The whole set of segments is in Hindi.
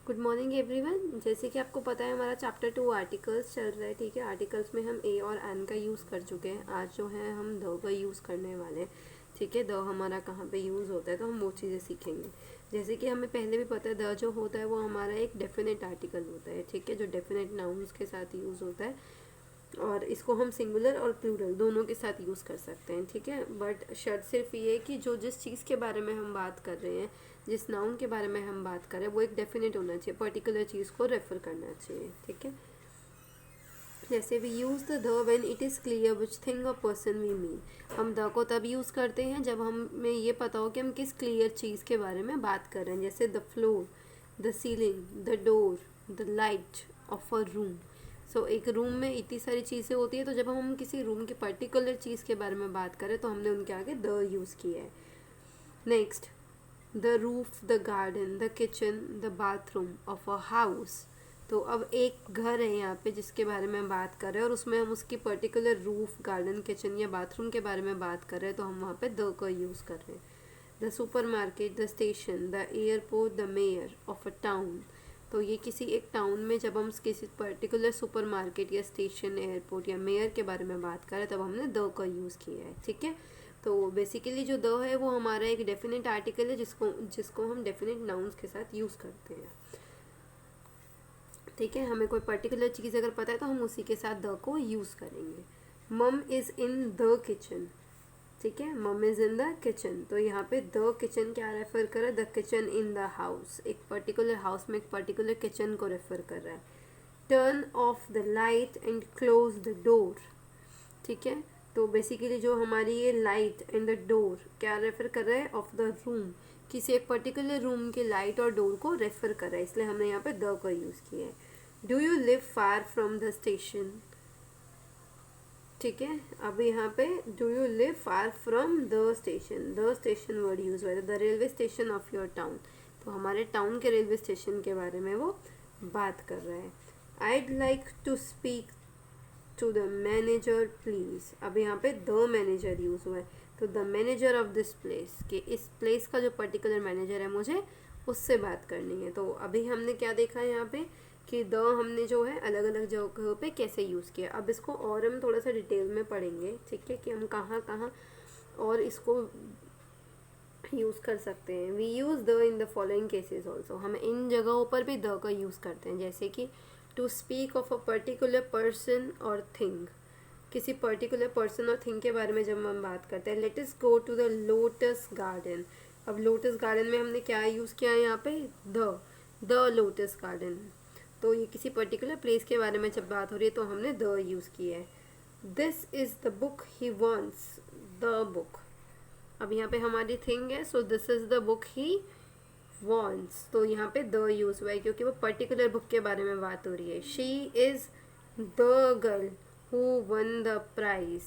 Good morning everyone. जैसे कि आपको पता है हमारा चैप्टर 2 आर्टिकल्स चल रहा है। ठीक है, आर्टिकल्स में हम ए और एन का यूज़ कर चुके हैं। आज जो है हम द का यूज़ करने वाले हैं। ठीक है, द हमारा कहाँ पे यूज़ होता है तो हम वो चीज़ें सीखेंगे। जैसे कि हमें पहले भी पता है द जो होता है वो हमारा एक डेफिनेट आर्टिकल होता है। ठीक है, जो डेफिनेट नाउन्स के साथ यूज़ होता है और इसको हम सिंगुलर और प्लूरल दोनों के साथ यूज़ कर सकते हैं। ठीक है, बट शर्त सिर्फ ये है कि जो जिस चीज़ के बारे में हम बात कर रहे हैं, जिस नाउन के बारे में हम बात कर रहे हैं, वो एक डेफिनेट होना चाहिए, पर्टिकुलर चीज़ को रेफर करना चाहिए। ठीक है, जैसे we use the when it is clear which thing और पर्सन वी मीन। हम द को तब यूज़ करते हैं जब हमें ये पता हो कि हम किस क्लियर चीज़ के बारे में बात कर रहे हैं। जैसे the floor, the ceiling, the door, the light of a room. So एक रूम में इतनी सारी चीज़ें होती है, तो जब हम किसी रूम की पर्टिकुलर चीज़ के बारे में बात करें तो हमने उनके आगे द यूज़ किया है। Next, the roof, the garden, the kitchen, the bathroom of a house. तो अब एक घर है यहाँ पे जिसके बारे में हम बात कर रहे हैं और उसमें हम उसकी पर्टिकुलर रूफ, गार्डन, किचन या बाथरूम के बारे में बात कर रहे हैं, तो हम वहाँ पे द का यूज़ कर रहे हैं। The super market, the station, the airport, the mayor of a town. तो ये किसी एक टाउन में जब हम किसी पर्टिकुलर सुपर मार्केट या स्टेशन, एयरपोर्ट या मेयर के बारे में बात करें तब हमने द का यूज़ किया है। ठीक है, तो बेसिकली जो द है वो हमारा एक डेफिनेट आर्टिकल है जिसको जिसको हम डेफिनेट नाउन्स के साथ यूज़ करते हैं। ठीक है, हमें कोई पर्टिकुलर चीज़ अगर पता है तो हम उसी के साथ द को यूज़ करेंगे। मम इज़ इन द किचन। ठीक है, मम इज़ इन द किचन, तो यहाँ पे द किचन क्या रेफर कर रहा है? The kitchen in the house. एक पर्टिकुलर हाउस में एक पर्टिकुलर किचन को रेफर कर रहा है। Turn off the light and close the door. ठीक है, तो बेसिकली जो हमारी ये लाइट एंड द डोर क्या रेफर कर रहा है? ऑफ द रूम, किसी एक पर्टिकुलर रूम के लाइट और डोर को रेफर कर रहा है, इसलिए हमने यहाँ पे द का यूज़ किया है। Do you live far from the station. ठीक है, अब यहाँ पे do you live far from the station, the station word use हुआ है, the railway station of your town. तो हमारे टाउन के रेलवे स्टेशन के बारे में वो बात कर रहा है। I'd like to speak to the manager please. अब यहाँ पे द मैनेजर यूज़ हुआ है, तो the manager of this place, कि इस प्लेस का जो पर्टिकुलर मैनेजर है मुझे उससे बात करनी है। तो अभी हमने क्या देखा है यहाँ पे कि द हमने जो है अलग अलग जगहों पे कैसे यूज़ किया। अब इसको और हम थोड़ा सा डिटेल में पढ़ेंगे। ठीक है, कि हम कहाँ कहाँ और इसको यूज़ कर सकते हैं। We use the in the following cases also. हम इन जगहों पर भी द का यूज़ करते हैं, जैसे कि to speak of a particular person और थिंग। किसी पर्टिकुलर पर्सन और थिंग के बारे में जब हम बात करते हैं, let us go to the lotus garden. अब लोटस गार्डन में हमने क्या यूज़ किया है यहाँ पे? The lotus garden. तो ये किसी पर्टिकुलर प्लेस के बारे में जब बात हो रही है तो हमने द यूज़ किया है। This is the book he wants, the book. अब यहाँ पे हमारी थिंग है, so this is the book he wants, तो यहाँ पे द यूज़ हुआ है क्योंकि वो पर्टिकुलर बुक के बारे में बात हो रही है। She is the girl who won the prize.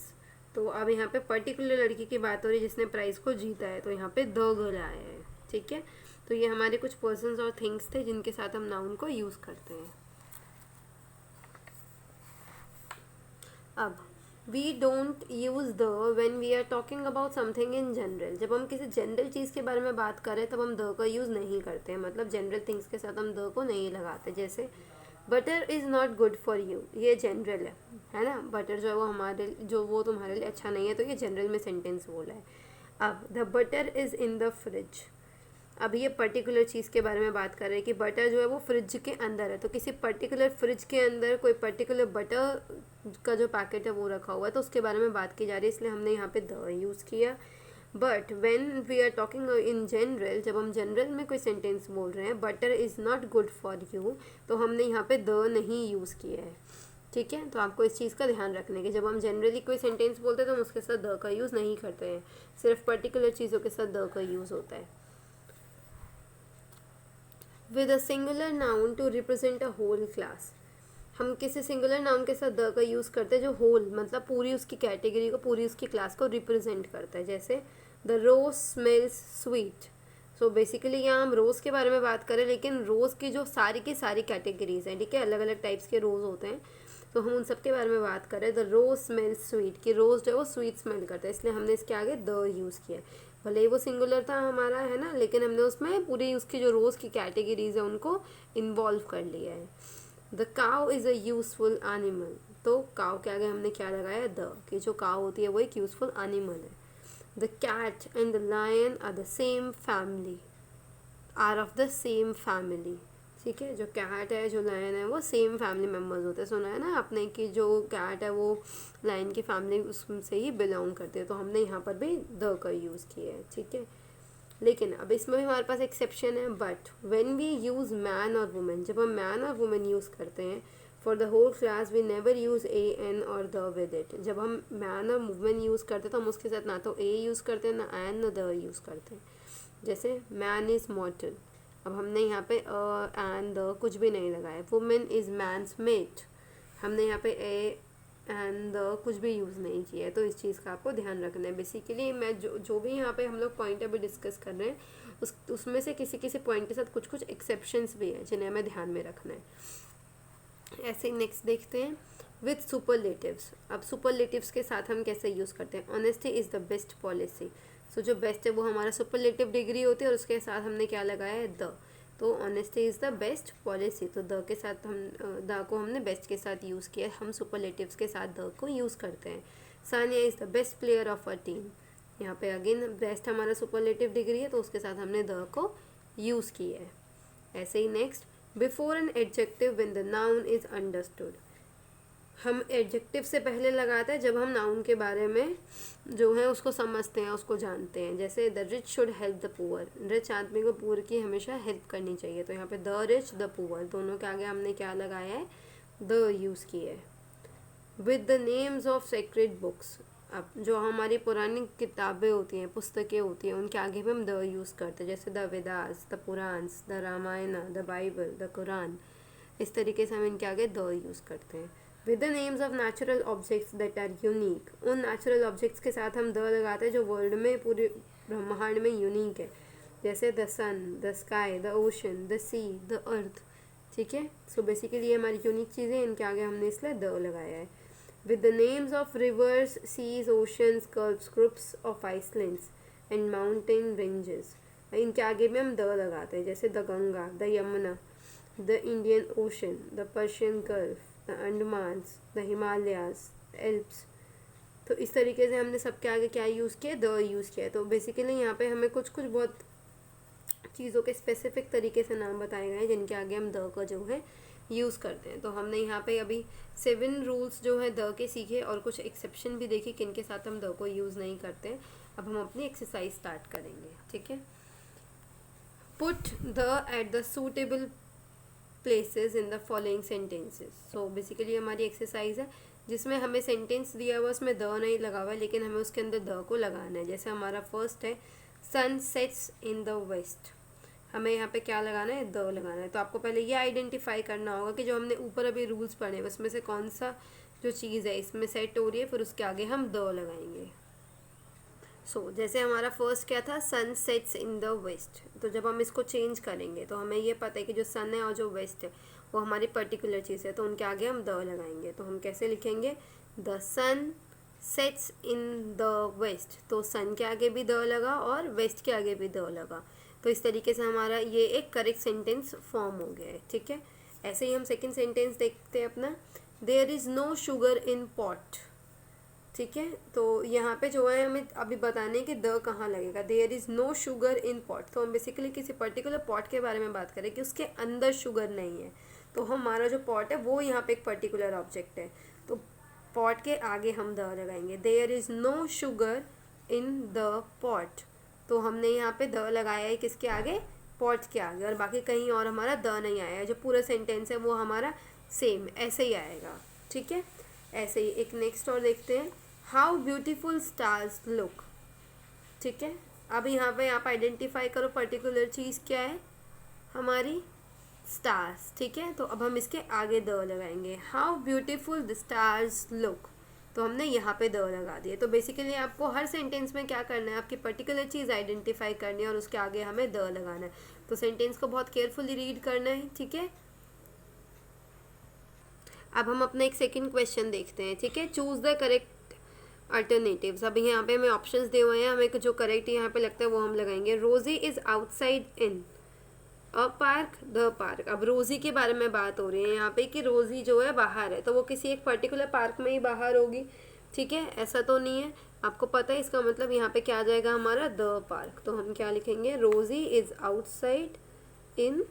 तो अब यहाँ पे पर्टिकुलर लड़की की बात हो रही है जिसने प्राइज़ को जीता है, तो यहाँ पे द गर्ल आया है। ठीक है, तो ये हमारे कुछ पर्सन्स और थिंग्स थे जिनके साथ हम नाउन को यूज़ करते हैं। अब we don't use the when we are talking about something in general. जब हम किसी जनरल चीज़ के बारे में बात करें तब हम द का यूज़ नहीं करते हैं, मतलब जनरल थिंग्स के साथ हम द को नहीं लगाते। जैसे butter is not good for you, ये जनरल है ना। बटर जो है वो हमारे जो वो तुम्हारे लिए अच्छा नहीं है, तो ये जनरल में सेंटेंस बोला है। अब the butter is in the fridge. अब ये पर्टिकुलर चीज़ के बारे में बात कर रहे हैं कि बटर जो है वो फ्रिज के अंदर है, तो किसी पर्टिकुलर फ्रिज के अंदर कोई पर्टिकुलर बटर का जो पैकेट है वो रखा हुआ है, तो उसके बारे में बात की जा रही है, इसलिए हमने यहाँ पे द यूज़ किया। But when we are talking in general, जब हम जनरल में कोई सेंटेंस बोल रहे हैं, butter is not good for you, तो हमने यहाँ पे द नहीं यूज़ किया है। ठीक है, तो आपको इस चीज़ का ध्यान रखने की, जब हम जनरली कोई सेंटेंस बोलते हैं तो हम उसके साथ द का यूज़ नहीं करते हैं, सिर्फ पर्टिकुलर चीज़ों के साथ द का यूज़ होता है। With a singular noun to represent a whole class. हम किसी सिंगुलर नाउन के साथ द का यूज़ करते हैं जो होल मतलब पूरी उसकी कैटेगरी को, पूरी उसकी क्लास को रिप्रेजेंट करता है। जैसे the rose smells sweet. So basically यहाँ हम रोज़ के बारे में बात करें, लेकिन रोज़ की जो सारी की सारी कैटेगरीज हैं, ठीक है, अलग अलग टाइप्स के रोज़ होते हैं, तो हम उन सब के बारे में बात करें। द रोज़ स्मेल्स स्वीट, कि रोज़ जो है वो स्वीट स्मेल करता है, इसलिए हमने इसके आगे द यूज़ किया है। भले ही वो सिंगुलर था हमारा, है ना, लेकिन हमने उसमें पूरी उसकी जो रोज़ की कैटेगरीज है उनको इन्वॉल्व कर लिया है। The cow is a useful animal, तो काउ के आगे हमने क्या लगाया, द, कि जो काउ होती है वो एक यूजफुल एनिमल है। The cat and the lion are the same family, are of the same family, ठीक है। जो कैट है जो लायन है वो सेम फैमिली मेम्बर्स होते हैं। सुना है ना आपने कि जो कैट है वो लायन की फैमिली उससे ही बिलोंग करती है, तो हमने यहाँ पर भी द का यूज़ किया है, ठीक है। लेकिन अब इसमें भी हमारे पास एक्सेप्शन है, but when we use man और वुमेन, जब हम मैन और वुमेन यूज़ करते हैं for the whole class we never use a an और द विद इट। जब हम मैन और वुमेन यूज़ करते हैं तो हम उसके साथ ना तो ए यूज़ करते हैं, ना एन, ना द यूज़ करते हैं। जैसे मैन इज़ मॉर्टल, अब हमने यहाँ पे एंड द कुछ भी नहीं लगाया। वुमेन इज़ मैन्स मेट, हमने यहाँ पे ए एंड द कुछ भी यूज़ नहीं किया है। तो इस चीज़ का आपको ध्यान रखना है। बेसिकली मैं जो भी यहाँ पे हम लोग पॉइंट अभी डिस्कस कर रहे हैं उसमें से किसी किसी पॉइंट के साथ कुछ कुछ एक्सेप्शंस भी है जिन्हें हमें ध्यान में रखना है। ऐसे ही नेक्स्ट देखते हैं विथ सुपरलेटिव्स। अब सुपरलेटिव्स के साथ हम कैसे यूज़ करते हैं, honesty is the best policy. So जो बेस्ट है वो हमारा सुपरलेटिव डिग्री होती है और उसके साथ हमने क्या लगाया है, द। तो honesty is the best policy, तो द के साथ हम द को हमने बेस्ट के साथ यूज़ किया, हम सुपरलेटिव्स के साथ द को यूज़ करते हैं। Sania is the best player of a team, यहाँ पे अगेन बेस्ट हमारा सुपरलेटिव डिग्री है तो उसके साथ हमने द को यूज़ किया है। ऐसे ही next before an adjective when the noun is understood, हम एडजेक्टिव से पहले लगाते हैं जब हम नाउन के बारे में जो है उसको समझते हैं, उसको जानते हैं। जैसे the rich should help the poor, rich आदमी को पुअर की हमेशा हेल्प करनी चाहिए, तो यहाँ पे द रिच द पुअर दोनों के आगे हमने क्या लगाया है, द यूज़ किया है। With the names of sacred books, अब जो हमारी पुरानी किताबें होती हैं, पुस्तकें होती हैं, उनके आगे भी हम द यूज़ करते हैं। जैसे the Vedas, the Puranas, the Ramayana, the Bible, the Quran, इस तरीके से हम इनके आगे द यूज़ करते हैं। With the names of natural objects that are unique, उन नेचुरल ऑब्जेक्ट्स के साथ हम द लगाते हैं जो वर्ल्ड में, पूरे ब्रह्मांड में यूनिक है। जैसे the sun, the sky, the ocean, the sea, the earth, ठीक है। सो बेसिकली ये हमारी यूनिक चीज़ें, इनके आगे हमने इसलिए द लगाया है। With the names of rivers, seas, oceans, curves, groups of islands and mountain ranges, इनके आगे भी हम द लगाते हैं। जैसे the Ganga, the Yamuna, the Indian ocean, the Persian gulf, the Andamans, the Himalayas, Alps. तो इस तरीके से हमने सबके आगे क्या यूज़ किया, द यूज़ किया है। तो बेसिकली यहाँ पे हमें कुछ कुछ बहुत चीज़ों के स्पेसिफिक तरीके से नाम बताए गए हैं जिनके आगे हम द का जो है यूज़ करते हैं। तो हमने यहाँ पे अभी 7 रूल्स जो है द के सीखे और कुछ एक्सेप्शन भी देखे किन के साथ हम द को यूज़ नहीं करते हैं। अब हम अपनी एक्सरसाइज स्टार्ट करेंगे, ठीक है। Put the at the suitable places in the following sentences. So basically हमारी एक्सरसाइज है जिसमें हमें सेंटेंस दिया हुआ उसमें द नहीं लगा हुआ है, लेकिन हमें उसके अंदर द को लगाना है। जैसे हमारा फर्स्ट है sun sets in the west, हमें यहाँ पे क्या लगाना है, द लगाना है। तो आपको पहले ये आइडेंटिफाई करना होगा कि जो हमने ऊपर अभी रूल्स पढ़े हैं उसमें से कौन सा जो चीज़ है इसमें सेट हो रही है, फिर उसके आगे हम द लगाएंगे। सो जैसे हमारा फर्स्ट क्या था, sun sets in the west, तो जब हम इसको चेंज करेंगे तो हमें ये पता है कि जो सन है और जो वेस्ट है वो हमारी पर्टिकुलर चीज़ है, तो उनके आगे हम द लगाएंगे। तो हम कैसे लिखेंगे, the sun sets in the west, तो सन के आगे भी द लगा और वेस्ट के आगे भी द लगा। तो इस तरीके से हमारा ये एक करेक्ट सेंटेंस फॉर्म हो गया है, ठीक है। ऐसे ही हम सेकेंड सेंटेंस देखते हैं अपना, there is no sugar in pot, ठीक है। तो यहाँ पे जो है हमें अभी बताने कि द कहाँ लगेगा, there is no sugar in pot. तो हम बेसिकली किसी पर्टिकुलर पॉट के बारे में बात करें कि उसके अंदर शुगर नहीं है, तो हमारा जो पॉट है वो यहाँ पे एक पर्टिकुलर ऑब्जेक्ट है, तो पॉट के आगे हम द लगाएंगे। There is no sugar in the pot, तो हमने यहाँ पे द लगाया है किसके आगे, पॉट के आगे, और बाकी कहीं और हमारा द नहीं आया है। जो पूरा सेंटेंस है वो हमारा सेम ऐसे ही आएगा, ठीक है। ऐसे ही एक नेक्स्ट और देखते हैं, हाउ ब्यूटीफुल स्टार्स लुक, ठीक है। अब यहाँ पे आप आइडेंटिफाई करो पर्टिकुलर चीज़ क्या है, हमारी स्टार्स, ठीक है। तो अब हम इसके आगे द लगाएंगे, how beautiful the stars look, तो हमने यहाँ पे द लगा दिए। तो बेसिकली आपको हर सेंटेंस में क्या करना है, आपकी पर्टिकुलर चीज़ आइडेंटिफाई करनी है और उसके आगे हमें द लगाना है। तो सेंटेंस को बहुत केयरफुली रीड करना है, ठीक है। अब हम अपना एक सेकंड क्वेश्चन देखते हैं, ठीक है। Choose the correct alternatives. अब यहाँ पे हमें ऑप्शंस दिए हुए हैं, हमें जो करेक्ट यहाँ पे लगता है वो हम लगाएंगे। रोजी is outside in a park, the park. अब रोजी के बारे में बात हो रही है यहाँ पे कि रोजी जो है बाहर है, तो वो किसी एक पर्टिकुलर पार्क में ही बाहर होगी, ठीक है, ऐसा तो नहीं है। आपको पता है इसका मतलब यहाँ पे क्या आ जाएगा हमारा, द पार्क। तो हम क्या लिखेंगे, Rosie is outside in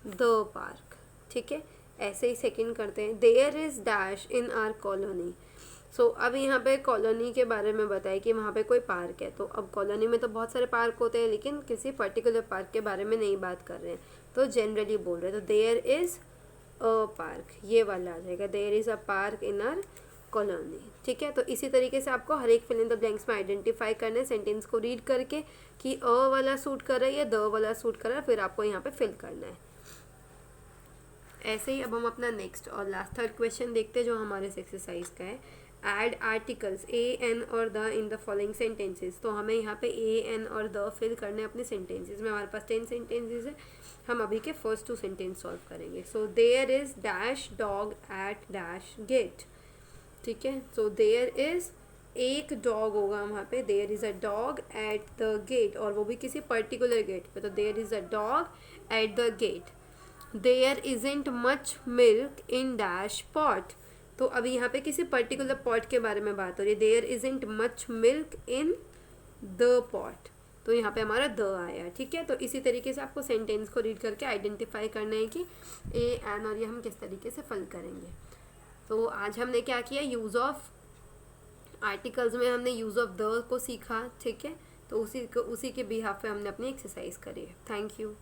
the park, ठीक है। ऐसे ही सेकंड करते हैं, there is dash in our colony. So अब यहाँ पे कॉलोनी के बारे में बताया कि वहाँ पे कोई पार्क है। तो अब कॉलोनी में तो बहुत सारे पार्क होते हैं, लेकिन किसी पर्टिकुलर पार्क के बारे में नहीं बात कर रहे हैं, तो जनरली बोल रहे हैं। तो देयर इज़ अ पार्क, ये वाला आ जाएगा, there is a park in our colony, ठीक है। तो इसी तरीके से आपको हर एक फिल इन द ब्लैंक्स में आइडेंटिफाई करना है सेंटेंस को रीड करके कि अ वाला सूट कर रहा है या द वाला सूट कर रहा है, फिर आपको यहाँ पे फिल करना है। ऐसे ही अब हम अपना नेक्स्ट और लास्ट थर्ड क्वेश्चन देखते हैं जो हमारे इस एक्सरसाइज का है। ऐड आर्टिकल्स ए एन और the in the following sentences. तो हमें यहाँ पे ए एन और द फिल करने अपने सेंटेंसेस में। हमारे पास 10 सेंटेंसेस है, हम अभी के फर्स्ट 2 सेंटेंस सॉल्व करेंगे। So there is dash dog at dash gate, ठीक है। सो देयर इज एक डॉग होगा वहाँ पे, there is a dog at the gate, और वो भी किसी पर्टिकुलर गेट पे। तो there is a dog at the gate. There isn't much milk in dash pot. तो अभी यहाँ पे किसी पर्टिकुलर पॉट के बारे में बात हो रही है, there isn't much milk in the pot. तो यहाँ पे हमारा द आया, ठीक है। तो इसी तरीके से आपको सेंटेंस को रीड करके आइडेंटिफाई करना है कि ए एन और ये हम किस तरीके से फिल करेंगे। तो आज हमने क्या किया, यूज़ ऑफ आर्टिकल्स में हमने यूज़ ऑफ द को सीखा, ठीक है। तो उसी के बिहाफ पे हमने अपनी एक्सरसाइज करी है। Thank you.